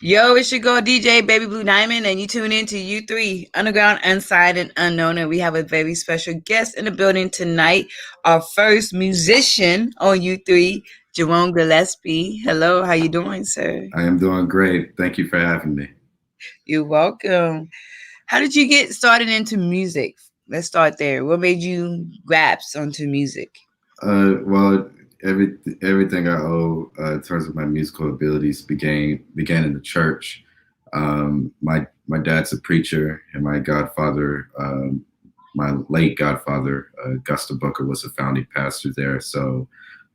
Yo, it's your girl DJ Baby Blue Diamond, and you tune in to U3 Underground, Unsigned, and Unknown. And we have a very special guest in the building tonight, our first musician on U3, Jerome Gillespie. Hello, how you doing, sir? I am doing great. Thank you for having me. You're welcome. How did you get started into music? Let's start there. What made you grasp onto music? Well, everything I owe in terms of my musical abilities began in the church. My dad's a preacher, and my godfather, my late godfather, Gusta Booker, was a founding pastor there. So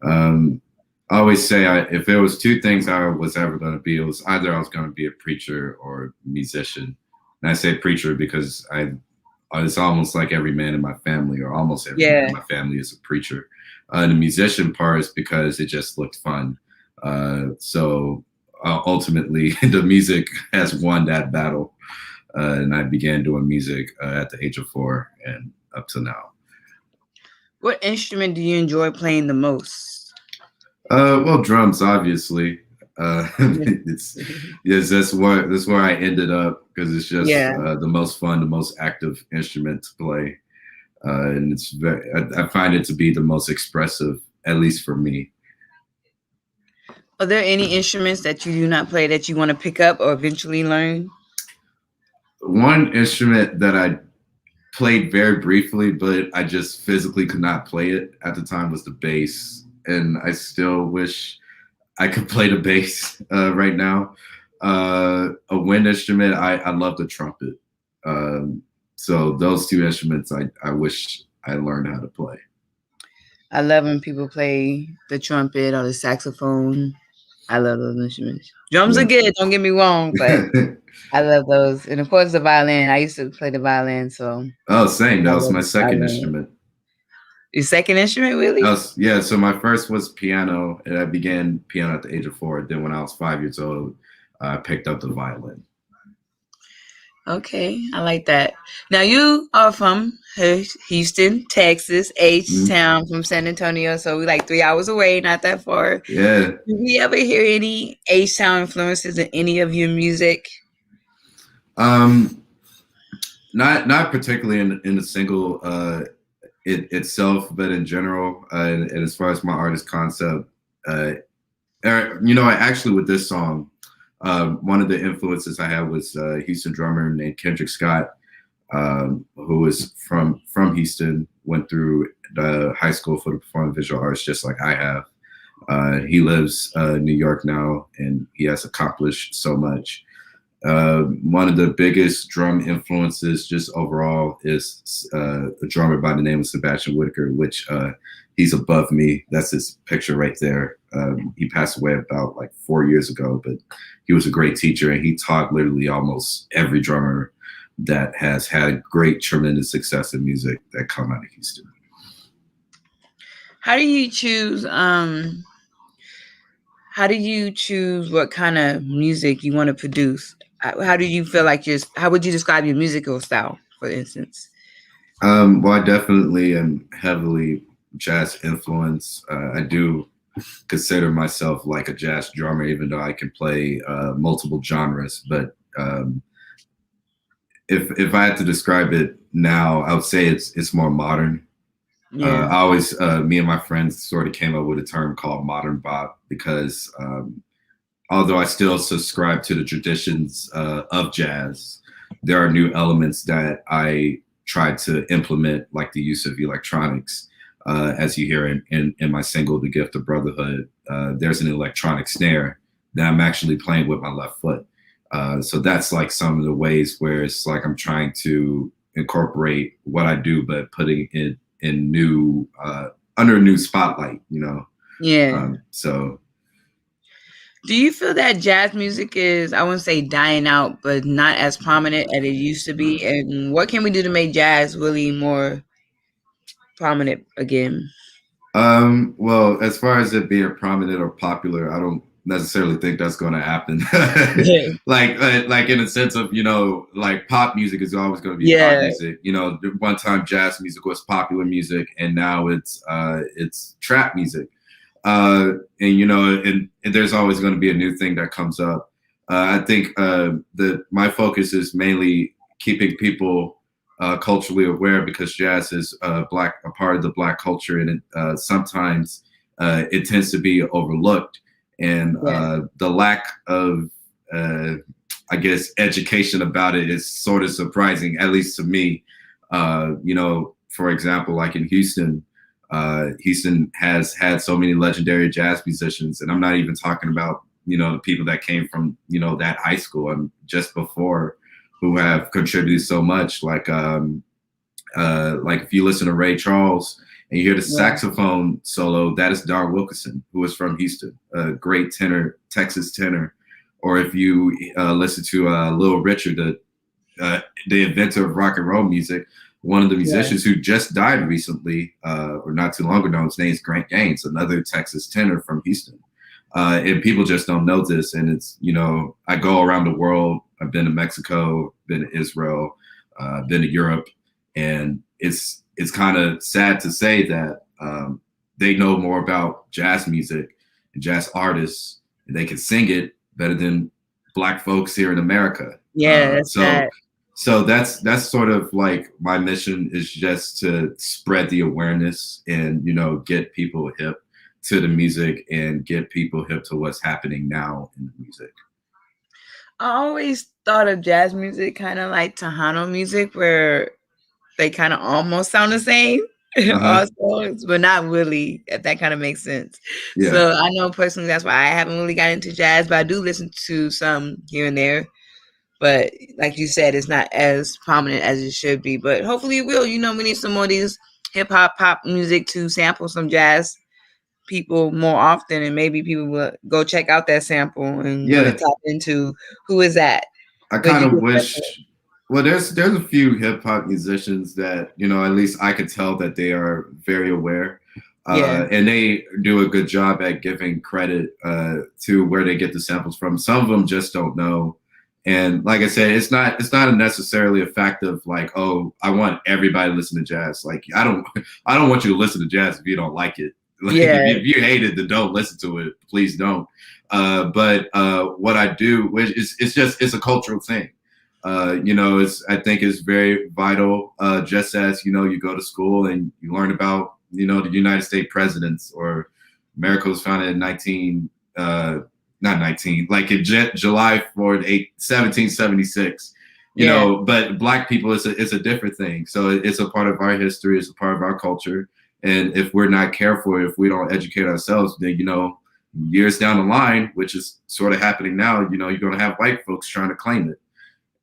um, I always say, if there was two things I was ever going to be, it was either I was going to be a preacher or a musician. And I say preacher because it's almost like every man in my family, or almost every man in my family, is a preacher. The musician part is because it just looked fun. So ultimately, the music has won that battle. And I began doing music at the age of 4 and up to now. What instrument do you enjoy playing the most? Well, drums, obviously. That's where I ended up, because it's just the most fun, the most active instrument to play. And I find it to be the most expressive, at least for me. Are there any instruments that you do not play that you want to pick up or eventually learn? One instrument that I played very briefly, but I just physically could not play it at the time, was the bass. And I still wish I could play the bass right now. A wind instrument, I love the trumpet. So those two instruments, I wish I learned how to play. I love when people play the trumpet or the saxophone. I love those instruments. Drums are good, don't get me wrong, but I love those. And of course the violin. I used to play the violin, so. Oh, same. That was my second instrument. Your second instrument, really? So my first was piano, and I began piano at the age of 4. Then when I was 5 years old, I picked up the violin. Okay, I like that. Now you are from Houston, Texas, H-Town, from San Antonio, so we're like 3 hours away, not that far. Yeah. Did we ever hear any H-Town influences in any of your music? Not particularly in a single itself, but in general, and as far as my artist concept, I actually, with this song, one of the influences I had was a Houston drummer named Kendrick Scott, who is from Houston, went through the high school for the performing visual arts, just like I have. He lives in New York now, and he has accomplished so much. One of the biggest drum influences just overall is a drummer by the name of Sebastian Whitaker, which he's above me. That's his picture right there. He passed away about like 4 years ago, but he was a great teacher, and he taught literally almost every drummer that has had great, tremendous success in music that come out of Houston. How do you choose what kind of music you want to produce? How do you feel like how would you describe your musical style, for instance? Well, I definitely am heavily jazz influenced. I do consider myself like a jazz drummer, even though I can play multiple genres. But if I had to describe it now, I would say it's more modern. Yeah. I always, me and my friends sort of came up with a term called modern bop, because although I still subscribe to the traditions of jazz, there are new elements that I try to implement, like the use of electronics. As you hear in my single, The Gift of Brotherhood, there's an electronic snare that I'm actually playing with my left foot. So that's like some of the ways where it's like I'm trying to incorporate what I do, but putting it in new, under a new spotlight, Yeah. So. Do you feel that jazz music is, I wouldn't say dying out, but not as prominent as it used to be? And what can we do to make jazz really more prominent again? Well, as far as it being prominent or popular, I don't necessarily think that's going to happen. like in a sense of, like pop music is always going to be pop music. One time jazz music was popular music, and now it's trap music. And there's always going to be a new thing that comes up. I think that my focus is mainly keeping people culturally aware because jazz is a part of the black culture, and sometimes it tends to be overlooked, and Yeah. the lack of uh, I guess education about it is sort of surprising, at least to me. For example, like in Houston, Houston has had so many legendary jazz musicians, and I'm not even talking about the people that came from that high school and just before, who have contributed so much. Like if you listen to Ray Charles and you hear the Yeah. saxophone solo, that is Dar Wilkinson, who is from Houston, a great tenor, Texas tenor. Or if you listen to Little Richard, the inventor of rock and roll music, one of the Yeah. musicians who just died recently, or not too long ago, his name is Grant Gaines, another Texas tenor from Houston. And people just don't know this. And it's, I go around the world. I've been to Mexico, been to Israel, been to Europe. And it's kind of sad to say that they know more about jazz music and jazz artists, and they can sing it better than black folks here in America. Yeah, that's So sad. so that's sort of like my mission, is just to spread the awareness and get people hip to the music and get people hip to what's happening now in the music. I always thought of jazz music kind of like Tejano music, where they kind of almost sound the same, Uh-huh. also, but not really. If that kind of makes sense. Yeah. So I know personally that's why I haven't really got into jazz, but I do listen to some here and there. But like you said, it's not as prominent as it should be. But hopefully it will. We need some more of these hip hop pop music to sample some jazz people more often, and maybe people will go check out that sample and want to Yeah. tap into who is that. I But kind you of did that. wish. Well, there's a few hip hop musicians that at least I could tell that they are very aware, Yeah, and they do a good job at giving credit to where they get the samples from. Some of them just don't know, and like I said, it's not necessarily a fact of like, oh, I want everybody to listen to jazz. Like I don't want you to listen to jazz if you don't like it. Like yeah, if you hate it, then don't listen to it. Please don't. But what I do, which is it's a cultural thing. I think it's very vital. Just as you go to school and you learn about the United States presidents, or America was founded in not 19, like in July 4th, 1776. yeah, But black people, it's a different thing. So it's a part of our history. It's a part of our culture. And if we're not careful, if we don't educate ourselves, then years down the line, which is sort of happening now, you're going to have white folks trying to claim it.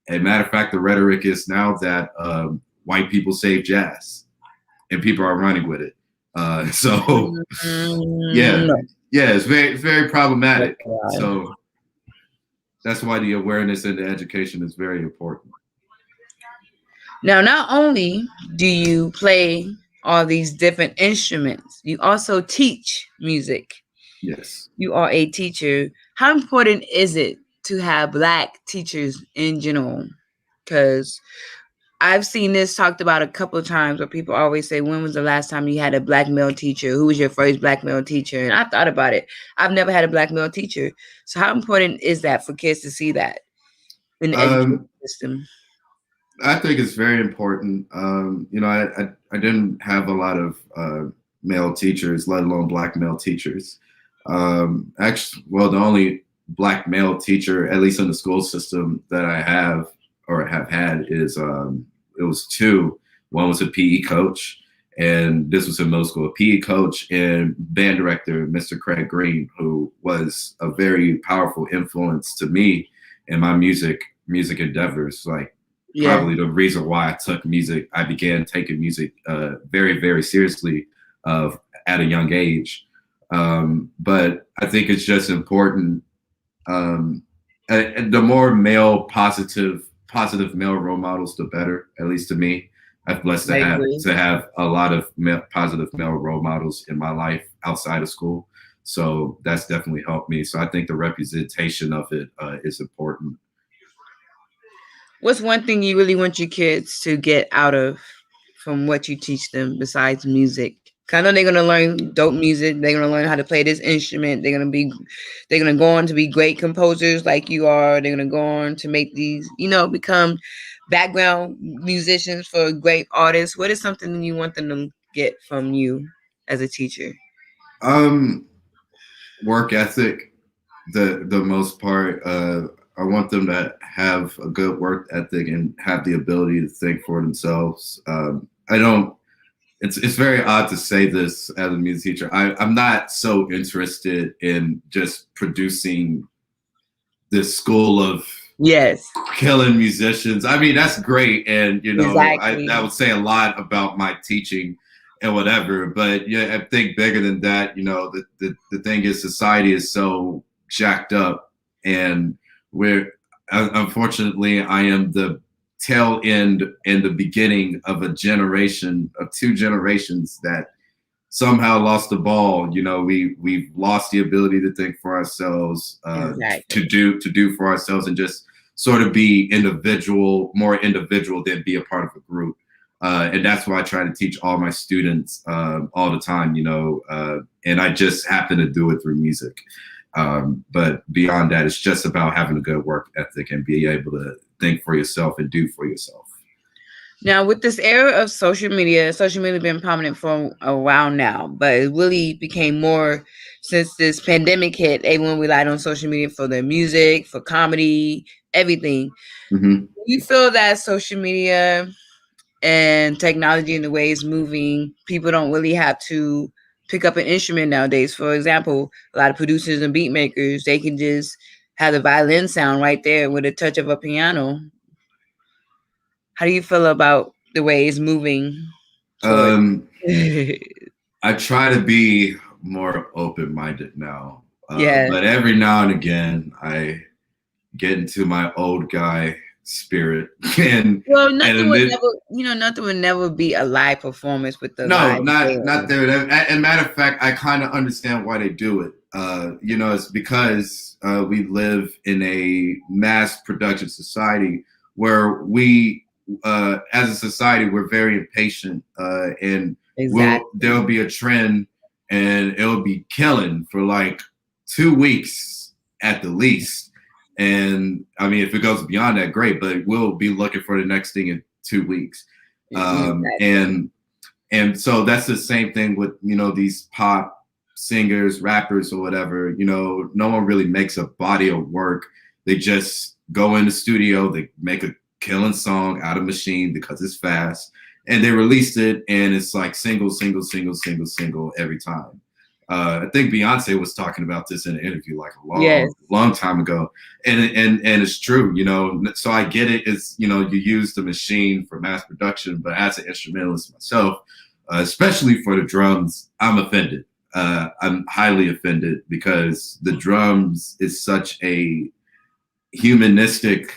And matter of fact, the rhetoric is now that white people save jazz, and people are running with it. So yeah, no. yeah, it's very That's problematic. a lie. So that's why the awareness and the education is very important. Now, not only do you play all these different instruments, you also teach music. Yes. You are a teacher. How important is it to have black teachers in general? Because I've seen this talked about a couple of times where people always say, when was the last time you had a black male teacher? Who was your first black male teacher? And I thought about it. I've never had a black male teacher. So how important is that for kids to see that in the education Um, system? I think it's very important. I didn't have a lot of male teachers, let alone black male teachers. Actually, well, the only black male teacher, at least in the school system, that I have or have had is it was two. One was a PE coach, and this was in middle school. A PE coach and band director, Mr. Craig Green, who was a very powerful influence to me in my music endeavors. Like Yeah, probably the reason why I began taking music very, very seriously at a young age. But I think it's just important. And the more positive male role models, the better. At least to me, I'm blessed I to have agree. a lot of positive male role models in my life outside of school. So that's definitely helped me. So I think the representation of it is important. What's one thing you really want your kids to get out of from what you teach them besides music? 'Cause I know they're gonna learn dope music. They're gonna learn how to play this instrument. They're gonna go on to be great composers like you are. They're gonna go on to make these, become background musicians for great artists. What is something you want them to get from you as a teacher? Um, Work ethic, the most part. I want them to have a good work ethic and have the ability to think for themselves. I don't. It's very odd to say this as a music teacher. I'm not so interested in just producing this school of Yes, killing musicians. I mean, that's great, and exactly. that would say a lot about my teaching and whatever. But yeah, I think bigger than that. The thing is, society is so jacked up, and we're unfortunately, I am the tail end and the beginning of a generation of two generations that somehow lost the ball. We've lost the ability to think for ourselves, Exactly. to do for ourselves, and just sort of be more individual than be a part of a group. And that's why I try to teach all my students all the time. And I just happen to do it through music. But beyond that, it's just about having a good work ethic and being able to think for yourself and do for yourself. Now, with this era of social media has been prominent for a while now, but it really became more since this pandemic hit. Everyone relied on social media for their music, for comedy, everything. Mm-hmm. You feel that social media and technology and the way it's moving, people don't really have to pick up an instrument nowadays. For example, a lot of producers and beat makers, they can just have the violin sound right there with a touch of a piano. How do you feel about the way it's moving towards? Um, I try to be more open minded now, Yeah. but every now and again, I get into my old guy spirit, Well, and nothing would admit, never, nothing would never be a live performance with the no, live not band. there. And matter of fact, I kind of understand why they do it. It's because we live in a mass production society where as a society, we're very impatient, and Exactly. there'll be a trend, and it'll be killing for like 2 weeks at the least. And I mean, if it goes beyond that, great. But we'll be looking for the next thing in 2 weeks. Exactly. And so that's the same thing with these pop singers, rappers, or whatever. No one really makes a body of work. They just go in the studio, they make a killing song out of machine because it's fast, and they released it, and it's like single, single, single, single, single every time. I think Beyonce was talking about this in an interview like a Yes. long time ago, and it's true. So I get it. It's you use the machine for mass production, but as an instrumentalist myself, especially for the drums, I'm offended. I'm highly offended because the drums is such a humanistic.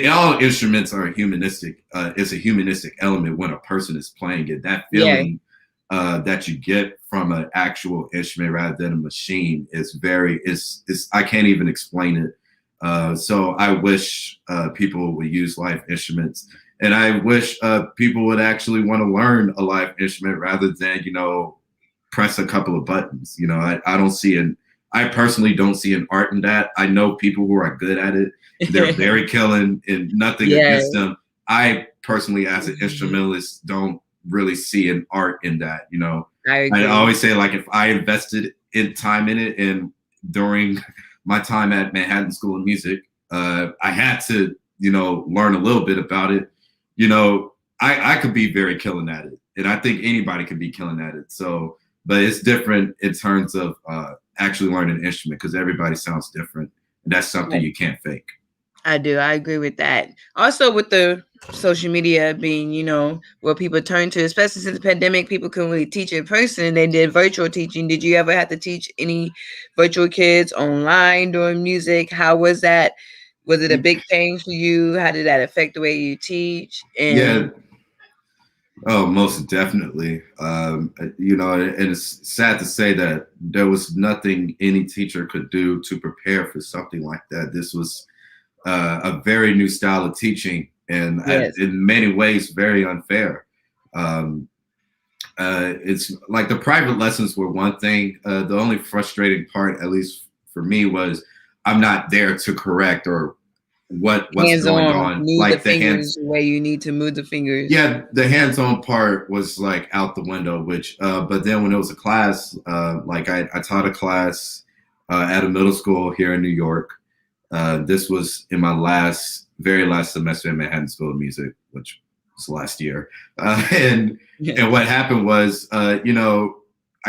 All instruments are humanistic. It's a humanistic element when a person is playing it. That Yeah. feeling that you get from an actual instrument rather than a machine is I can't even explain it. So I wish people would use live instruments, and I wish people would actually want to learn a live instrument rather than press a couple of buttons. I don't see I personally don't see an art in that. I know people who are good at it. They're very killing, and nothing Yeah. against them. I personally, as an instrumentalist, don't really see an art in that. I I agree. always say, like, if I invested in time in it, and during my time at Manhattan School of Music, I had to, learn a little bit about it. I could be very killing at it, and I think anybody could be killing at it. So, but it's different in terms of actually learning an instrument because everybody sounds different, and that's something you can't fake. I do. I agree with that. Also, with the social media being, what people turn to, especially since the pandemic, people couldn't really teach in person. They did virtual teaching. Did you ever have to teach any virtual kids online doing music? How was that? Was it a big change for you? How did that affect the way you teach? Yeah. And Oh, most definitely. And it's sad to say that there was nothing any teacher could do to prepare for something like that. This was a very new style of teaching, and yes, in many ways, very unfair. Um, it's like the private lessons were one thing. The only frustrating part, at least for me, was I'm not there to correct or what's Hands going on, on. move the Like the fingers hands, the way you need to move the fingers. yeah, the hands-on part was like out the window. Which, but then when it was a class, like I taught a class at a middle school here in New York. This was in my very last semester in Manhattan School of Music, which was last year. And Yeah. and what happened was, I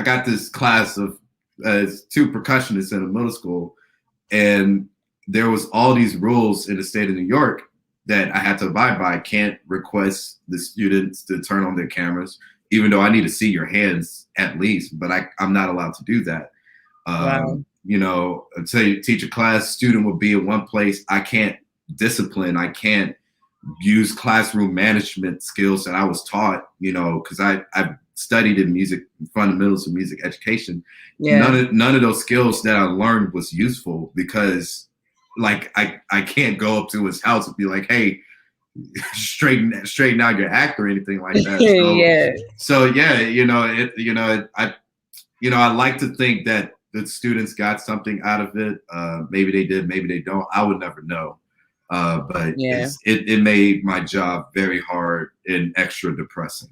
got this class of two percussionists in a middle school, and there was all these rules in the state of New York that I had to abide by. I can't request the students to turn on their cameras, even though I need to see your hands at least, but I'm not allowed to do that. Wow. Until you teach a class, student will be in one place. I can't discipline. I can't use classroom management skills that I was taught, because I've studied in music, fundamentals of music education. Yeah. None of those skills that I learned was useful because like I can't go up to his house and be like, hey, straighten out your act or anything like that. Yeah. So yeah, I like to think that the students got something out of it. Maybe they did, maybe they don't. I would never know. But Yeah. it made my job very hard and extra depressing,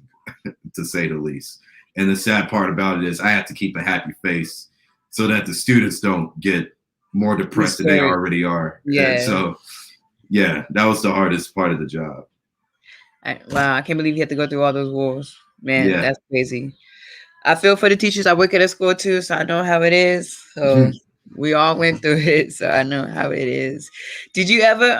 to say the least. And the sad part about it is I have to keep a happy face so that the students don't get more depressed than they already are. Yeah. And so, yeah, that was the hardest part of the job. Wow, I can't believe you had to go through all those wars. Man, Yeah. that's crazy. I feel for the teachers. I work at a school too, so I know how it is. So we all went through it, so I know how it is. Did you ever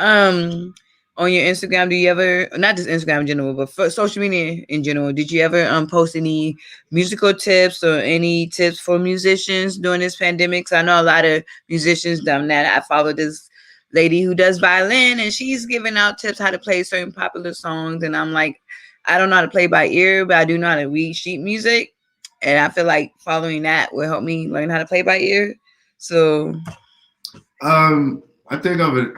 on your Instagram, do you ever, not just Instagram in general, but for social media in general, did you ever post any musical tips or any tips for musicians during this pandemic? So I know a lot of musicians done that. I follow this lady who does violin, and she's giving out tips how to play certain popular songs, and I'm like, I don't know how to play by ear, but I do know how to read sheet music. And I feel like following that will help me learn how to play by ear. So, I think of it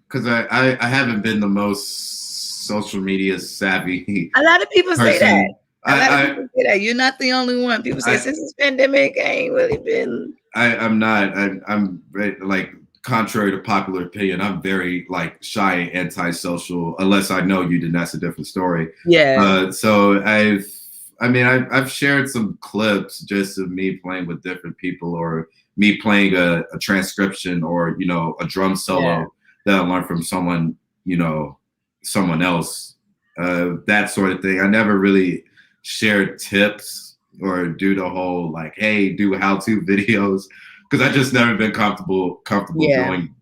because I haven't been the most social media savvy. a lot of people say that. Person. You're not the only one. People say since this pandemic, I ain't really been. I'm not. I'm like, contrary to popular opinion, I'm very like shy and antisocial. Unless I know you, then that's a different story. Yeah. So I've shared some clips just of me playing with different people, or me playing a transcription, or a drum solo that I learned from someone else, that sort of thing. I never really shared tips or do the whole like, hey, do how-to videos, because I just never been comfortable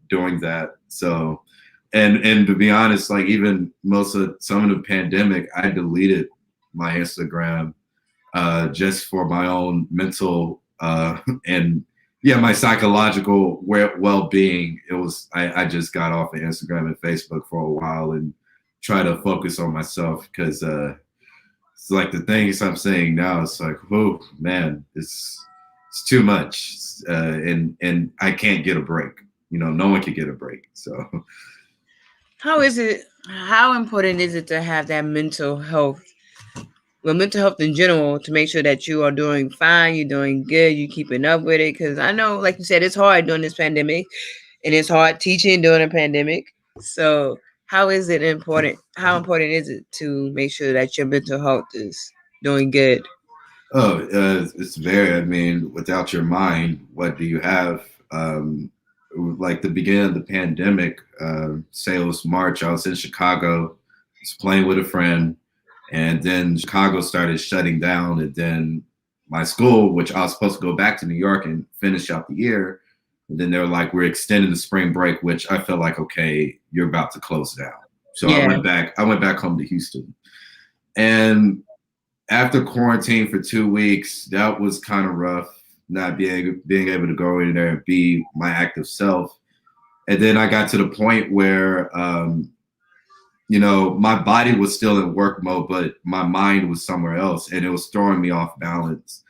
doing that. So, and to be honest, like even some of the pandemic, I deleted my Instagram just for my own mental and my psychological well-being. It was I just got off of Instagram and Facebook for a while and try to focus on myself, because it's like the things I'm saying now, it's like, oh man, it's too much, and I can't get a break. No one can get a break. So How important is it to have that mental health? Well, mental health in general, to make sure that you are doing fine, you're doing good, you're keeping up with it. Because I know, like you said, it's hard during this pandemic, and it's hard teaching during a pandemic. So, how is it important? How important is it to make sure that your mental health is doing good? Oh, it's very. I mean, without your mind, what do you have? Like the beginning of the pandemic, say it was March. I was in Chicago, was playing with a friend, and then Chicago started shutting down, and then my school, which I was supposed to go back to New York and finish out the year, and then they were like, "We're extending the spring break," which I felt like, okay, you're about to close down. So I went back home to Houston, and after quarantine for 2 weeks, that was kind of rough, not being able to go in there and be my active self. And then I got to the point where, my body was still in work mode, but my mind was somewhere else, and it was throwing me off balance.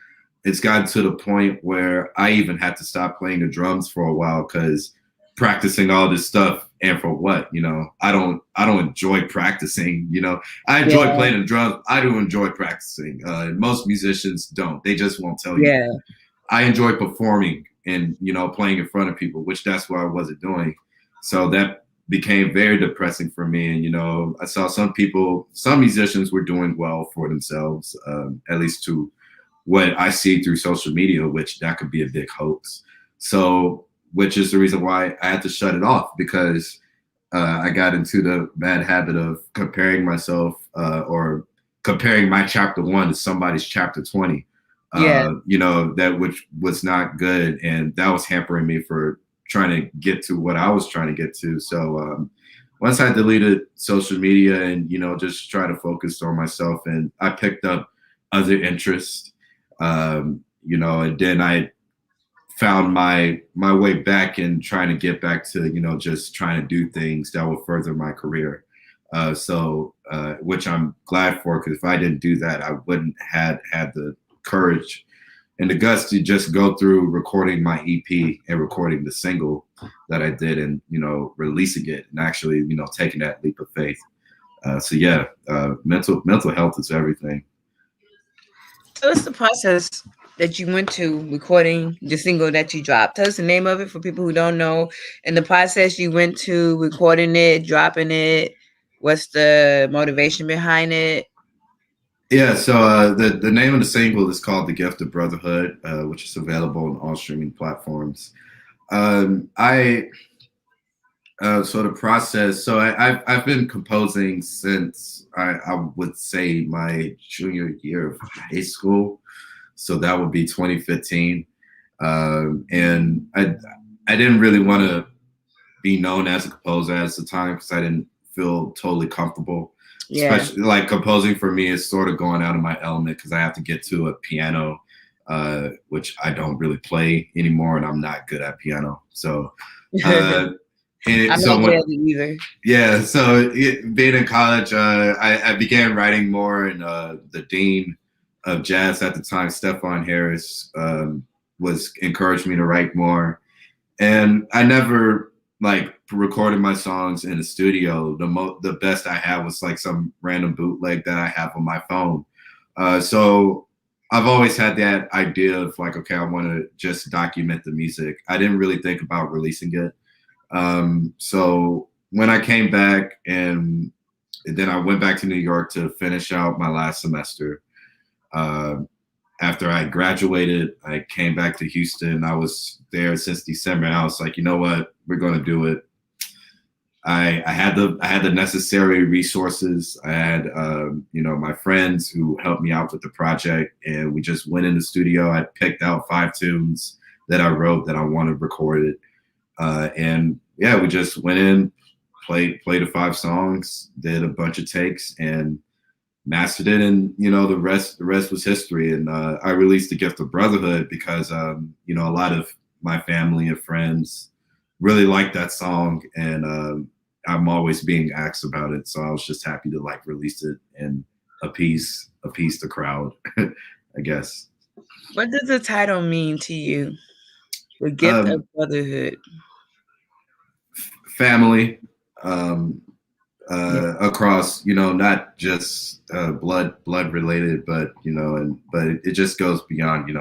It's gotten to the point where I even had to stop playing the drums for a while, because practicing all this stuff and for what? I don't enjoy practicing. I enjoy Yeah. playing the drums. I do enjoy practicing. Most musicians don't. They just won't tell you. Yeah. I enjoy performing and playing in front of people, which that's what I wasn't doing. So that became very depressing for me. And I saw some musicians were doing well for themselves, at least to what I see through social media, which that could be a big hoax. So, which is the reason why I had to shut it off, because I got into the bad habit of comparing myself or comparing my chapter 1 to somebody's chapter 20. Yeah. That which was not good, and that was hampering me for trying to get to what I was trying to get to. So once I deleted social media and just try to focus on myself, and I picked up other interests, and then I found my way back in trying to get back to just trying to do things that will further my career. Which I'm glad for, because if I didn't do that, I wouldn't had the courage and the guts to just go through recording my EP and recording the single that I did, and releasing it, and actually taking that leap of faith. Mental health is everything. So what's the process that you went to recording the single that you dropped? Tell us the name of it for people who don't know. And the process you went to recording it, dropping it. What's the motivation behind it? Yeah, so the name of the single is called "The Gift of Brotherhood," which is available on all streaming platforms. I So the process. So I've been composing since I would say my junior year of high school. So that would be 2015, and I didn't really want to be known as a composer at the time, because I didn't feel totally comfortable. Yeah. Especially like composing for me is sort of going out of my element, because I have to get to a piano, which I don't really play anymore, and I'm not good at piano. So, uh, I'm so not good when, at it either. yeah, so being in college, I began writing more, and the dean of jazz at the time, Stephon Harris, was encouraged me to write more, and I never like recorded my songs in the studio. The best I had was like some random bootleg that I have on my phone. So I've always had that idea of like, okay, I want to just document the music. I didn't really think about releasing it. So when I came back, and then I went back to New York to finish out my last semester. Uh, After I graduated, I came back to Houston. I was there since December, and I was like, you know what, we're going to do it. I had the necessary resources. I had my friends who helped me out with the project, and we just went in the studio. I picked out 5 tunes that I wrote that I wanted recorded, and yeah, we just went in, played the 5 songs, did a bunch of takes, and mastered it, and the rest was history. And I released "The Gift of Brotherhood" because a lot of my family and friends really like that song, and I'm always being asked about it, so I was just happy to like release it and appease the crowd. I guess. What does the title mean to you? The Gift of um, Brotherhood. Family, Yeah. across, not just blood related, but but it just goes beyond,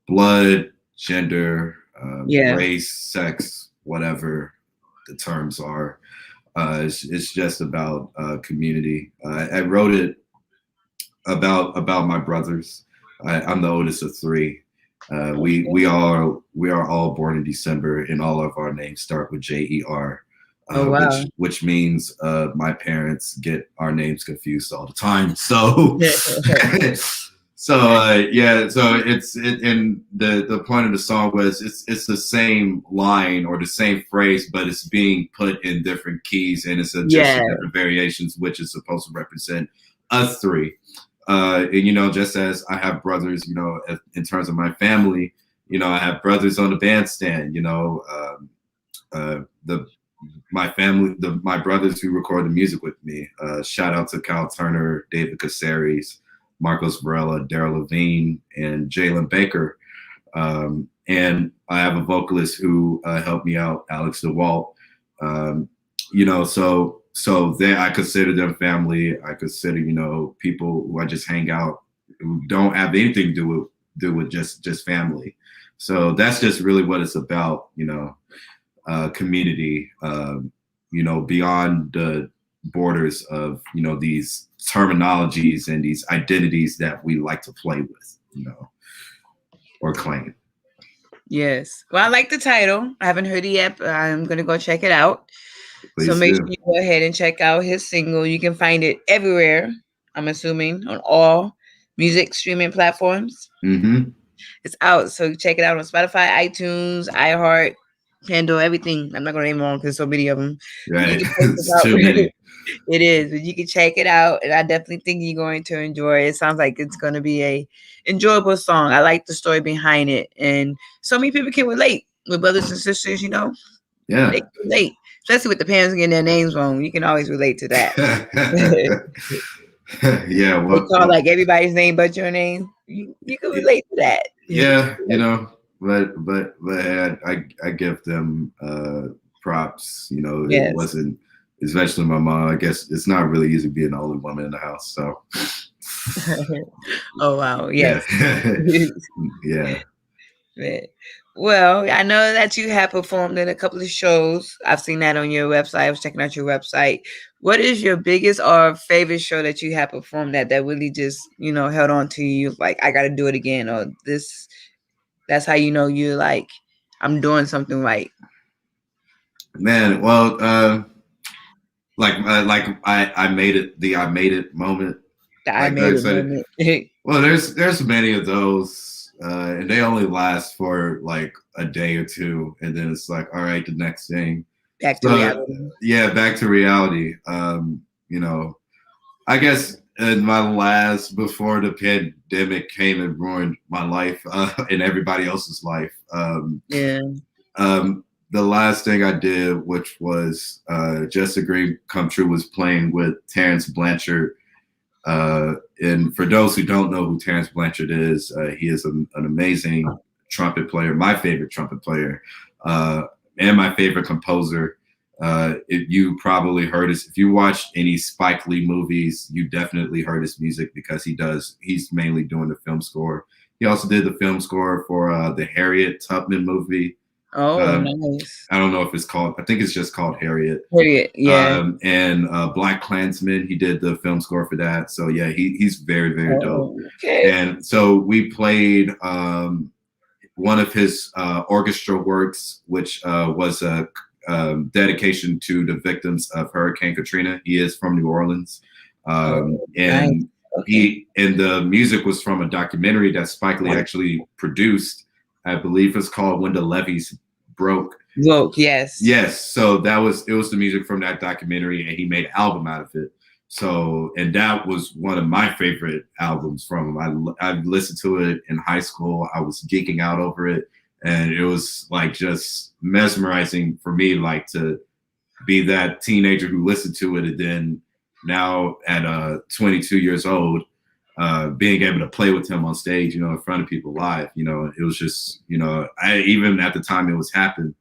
blood, gender, Yeah. race, sex, whatever the terms are. It's just about community. I wrote it about my brothers. I'm the oldest of 3. We are all born in December, and all of our names start with JER, Oh wow. which means my parents get our names confused all the time. So, and the point of the song was it's the same line or the same phrase, but it's being put in different keys, and it's just Yeah. different variations, which is supposed to represent us 3. And just as I have brothers, in terms of my family, I have brothers on the bandstand. My brothers who record the music with me. Shout out to Kyle Turner, David Caceres, Marcos Varela, Daryl Levine, and Jalen Baker. And I have a vocalist who helped me out, Alex DeWalt. Um, so they I consider them family. I consider people who I just hang out who don't have anything to do with just family. So that's just really what it's about. Community. Beyond the borders of these terminologies and these identities that we like to play with. Or claim. Yes. Well, I like the title. I haven't heard it yet, but I'm gonna go check it out. So Please make sure do. you go ahead and check out his single. You can find it everywhere. I'm assuming on all music streaming platforms. Mm-hmm. It's out, so check it out on Spotify, iTunes, iHeart, Pandora, everything. I'm not gonna name them all because so many of them. But you Right. can check it It's out. too many. It is, but you can check it out, and I definitely think you're going to enjoy it. It sounds like it's going to be a enjoyable song. I like the story behind it, and so many people can relate with brothers and sisters. They Yeah. can relate, especially with the parents getting their names wrong. You can always relate to that. Yeah. They What? call like everybody's name but your name. You can relate to that. Yeah. But hey, I give them props. It Yes. wasn't, especially my mom. I guess it's not really easy being the only woman in the house. So. Oh wow. Yeah. Yes. Yeah. Yeah. Well, I know that you have performed in a couple of shows. I've seen that on your website. I was checking out your website. What is your biggest or favorite show that you have performed that really just, held on to you? Like, I got to do it again, or this, that's how you're like, I'm doing something right. Man. Well. Like I made it, the I made it moment. The I Like made I it said it. moment. Well, there's many of those, and they only last for like a day or two, and then it's like, all right, the next thing. Back to So reality. yeah, back to reality. I guess in my last, before the pandemic came and ruined my life and everybody else's life. Yeah. The last thing I did, which was Just a Dream Come True, was playing with Terrence Blanchard. And for those who don't know who Terrence Blanchard is, he is an amazing trumpet player, my favorite trumpet player, and my favorite composer. If you probably heard his, if you watched any Spike Lee movies, you definitely heard his music because he's mainly doing the film score. He also did the film score for the Harriet Tubman movie. Oh, Um, nice. I don't know if it's called, I think it's just called Harriet. Period. Yeah. And Black Klansman, he did the film score for that. So yeah, he's very, very dope. Oh, okay. And so we played one of his orchestra works, which was a dedication to the victims of Hurricane Katrina. He is from New Orleans. Oh, nice. And Okay. the music was from a documentary that Spike Lee actually produced. I believe it's called When the Levees Broke. Look, yes. Yes, so it was the music from that documentary, and he made an album out of it. So, and that was one of my favorite albums from him. I listened to it in high school. I was geeking out over it, and it was like just mesmerizing for me, like to be that teenager who listened to it, and then now at 22 years old, being able to play with him on stage, in front of people live. It was just, I even at the time it was happening.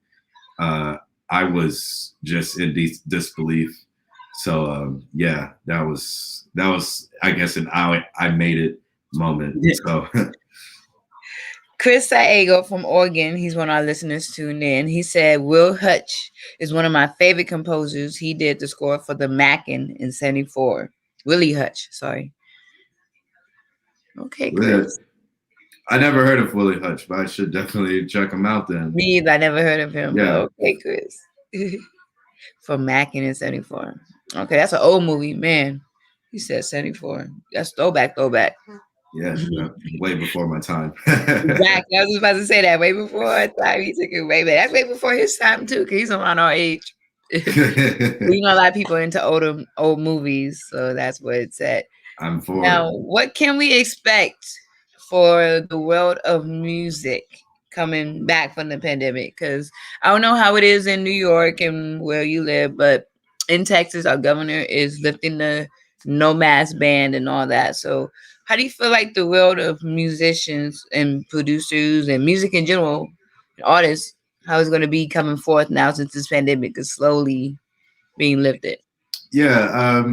I was just in disbelief. So yeah, that was I guess an I made it moment. So Chris Saego from Oregon, he's one of our listeners tuned in. He said Will Hutch is one of my favorite composers. He did the score for the Mackin in '74. Willie Hutch, sorry. Okay, Chris. I never heard of Willie Hutch, but I should definitely check him out then. Me either. I never heard of him, Yeah. but okay, Chris. For Mackin in '74. Okay, that's an old movie, man. He said '74. That's throwback. Yeah, way before my time. Exactly. I was about to say that way before our time. He took it way back. That's way before his time too, because he's around our age. A lot of people into old movies, so that's what it's at. I'm for Now, it. what can we expect for the world of music coming back from the pandemic? Because I don't know how it is in New York and where you live, but in Texas, our governor is lifting the no mask ban and all that. So, how do you feel like the world of musicians and producers and music in general, artists? how it's going to be coming forth now since this pandemic is slowly being lifted. Yeah,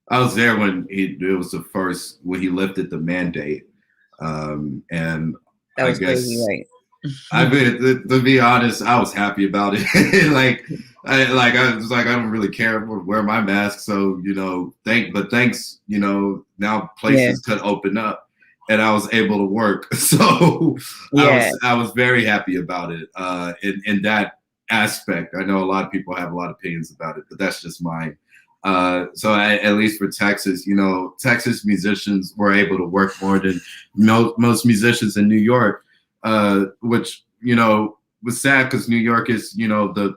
I was there when it was the first when he lifted the mandate, and That I was crazy, guess right? I mean to be honest, I was happy about it. I was like I don't really care to wear my mask, so thanks, now Yeah, places could open up, and I was able to work. So yeah, I was very happy about it. In that aspect, I know a lot of people have a lot of opinions about it, but that's just mine. At least for Texas, Texas musicians were able to work more than most musicians in New York, which was sad because New York is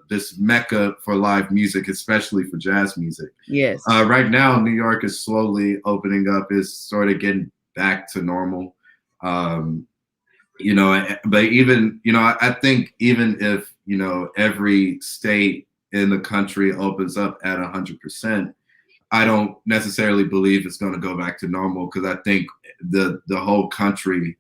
this mecca for live music, especially for jazz music. yes, Right now, New York is slowly opening up, is sort of getting back to normal. Um, but even I think even if every state in the country opens up at 100%, I don't necessarily believe it's going to go back to normal because I think the whole country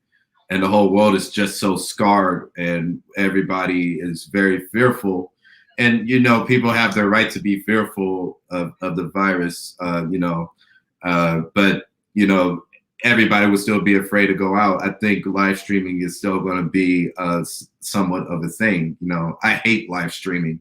and the whole world is just so scarred and everybody is very fearful. And people have their right to be fearful of the virus, but everybody would still be afraid to go out. I think live streaming is still going to be somewhat of a thing. I hate live streaming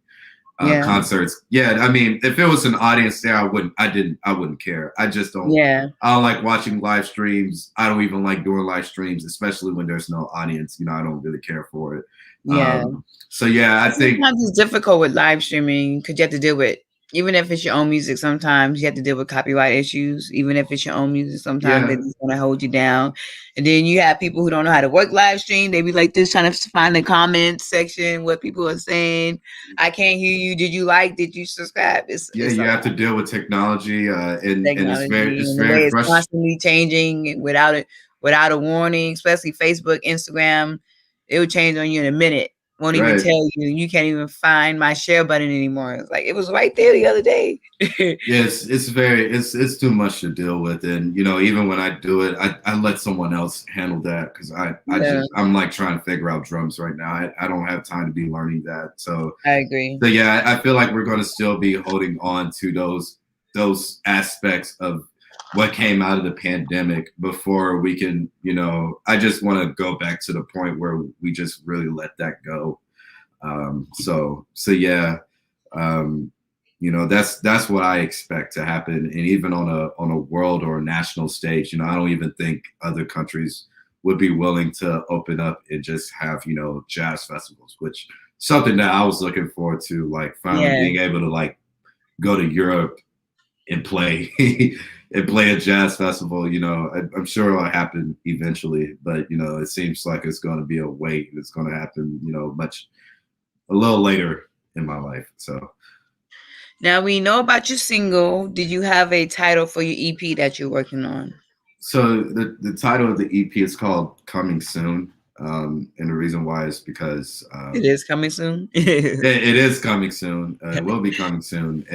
yeah, concerts. Yeah, I mean, if it was an audience there, I wouldn't care. I just don't. yeah, I don't like watching live streams. I don't even like doing live streams, especially when there's no audience. I don't really care for it. yeah. So yeah, I think Sometimes it's difficult with live streaming because you have to deal with, even if it's your own music, sometimes you have to deal with copyright issues. Even if it's your own music, sometimes they yeah, just want to hold you down. And then you have people who don't know how to work live stream. They be like this trying to find the comments section, what people are saying. I can't hear you. Did you subscribe? yeah, It's a you lot have to deal with technology, and technology it's and the very way it's frustrating. constantly changing without a warning, especially Facebook, Instagram. It would change on you in a minute. Won't even Right. tell you. You can't even find my share button anymore. It's like it was right there the other day. Yes, it's too much to deal with, and even when I do it, I let someone else handle that because Yeah, I'm like trying to figure out drums right now. I don't have time to be learning that. I agree. So yeah, I feel like we're going to still be holding on to those aspects of what came out of the pandemic before we can. I just want to go back to the point where we just really let that go. So yeah, um, that's what I expect to happen, and even on a world or a national stage, I don't even think other countries would be willing to open up and just have jazz festivals, which something that I was looking forward to, like finally Yeah, being able to like go to Europe and play and play a jazz festival. I'm sure it'll happen eventually, but it seems like it's going to be a wait. It's going to happen, a little later in my life. So, now we know about your single. Did you have a title for your EP that you're working on? the title of the EP is called "Coming Soon," and the reason why is because It is coming soon. it is coming soon. It will be coming soon,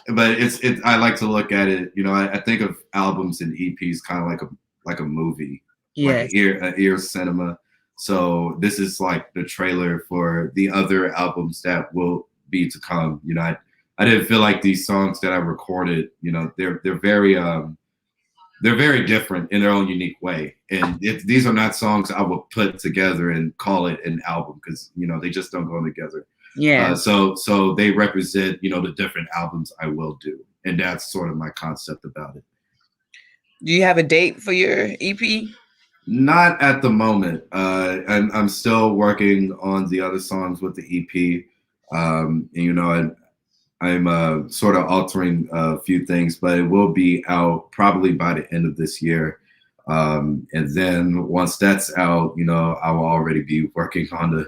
but I like to look at it. I think of albums and EPs kind of like a movie, like Yes. an ear cinema. So this is like the trailer for the other albums that will be to come. I didn't feel like these songs that I recorded. They're very different in their own unique way. And these are not songs I would put together and call it an album because they just don't go together. Yeah. So they represent the different albums I will do, and that's sort of my concept about it. Do you have a date for your EP? Not at the moment. I'm still working on the other songs with the EP. And, I'm sort of altering a few things, but it will be out probably by the end of this year. And then once that's out, I will already be working on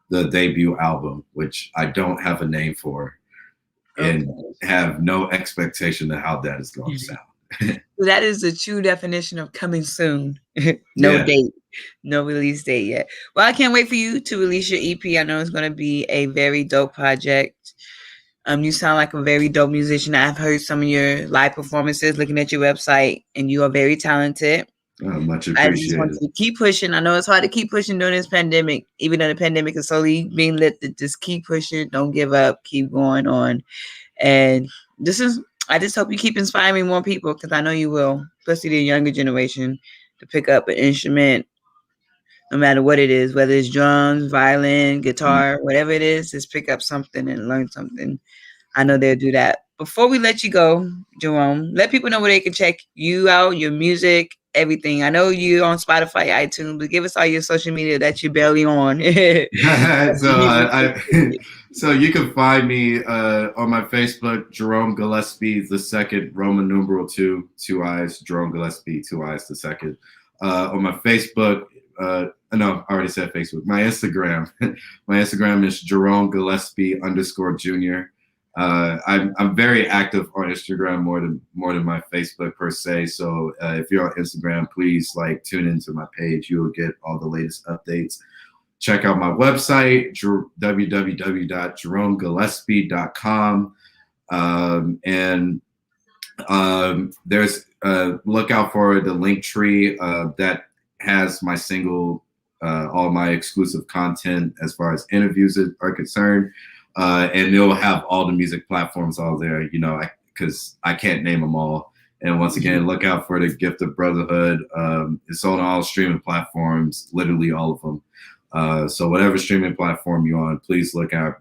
the debut album, which I don't have a name for and Okay. have no expectation of how that is going to sound. So that is the true definition of coming soon. No Yeah. date, no release date yet. Well, I can't wait for you to release your EP. I know it's going to be a very dope project. You sound like a very dope musician. I've heard some of your live performances, looking at your website, and you are very talented. Much I just want appreciated. you to keep pushing. I know it's hard to keep pushing during this pandemic, even though the pandemic is slowly being lifted. Just keep pushing. Don't give up. Keep going on. And I just hope you keep inspiring more people because I know you will, especially the younger generation, to pick up an instrument, no matter what it is, whether it's drums, violin, Mm. guitar, whatever it is, just pick up something and learn something. I know they'll do that. Before we let you go, Jerome, let people know where they can check you out, your music, everything. I know you're on Spotify, iTunes, but give us all your social media that you're barely on. So so you can find me on my Facebook, Jerome Gillespie the second, Roman numeral two eyes, Jerome Gillespie, two eyes the second. On my Facebook, no, I already said Facebook. My Instagram, my Instagram is Jerome Gillespie _ Jr. I'm very active on Instagram more than my Facebook per se. So if you're on Instagram, please like tune into my page. You'll get all the latest updates. Check out my website, www.jeromegillespie.com. And there's look out for the link tree that has my single, all my exclusive content as far as interviews are concerned. And it'll have all the music platforms all there, because I can't name them all. And once again, look out for the Gift of Brotherhood. It's on all streaming platforms, literally all of them. So whatever streaming platform you're on, please look out.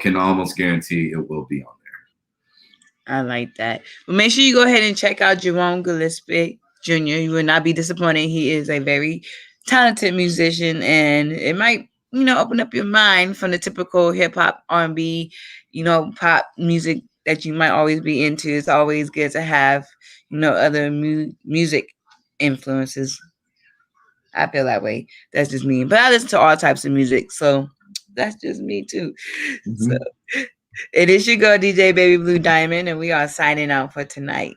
Can almost guarantee it will be on there. I like that. But make sure you go ahead and check out Jerome Gillespie Jr. You will not be disappointed. He is a very talented musician, and it might, open up your mind from the typical hip hop, R&B, pop music that you might always be into. It's always good to have, other music influences. I feel that way. That's just me. But I listen to all types of music, so that's just me too. Mm-hmm. So it is your girl DJ Baby Blue Diamond, and we are signing out for tonight.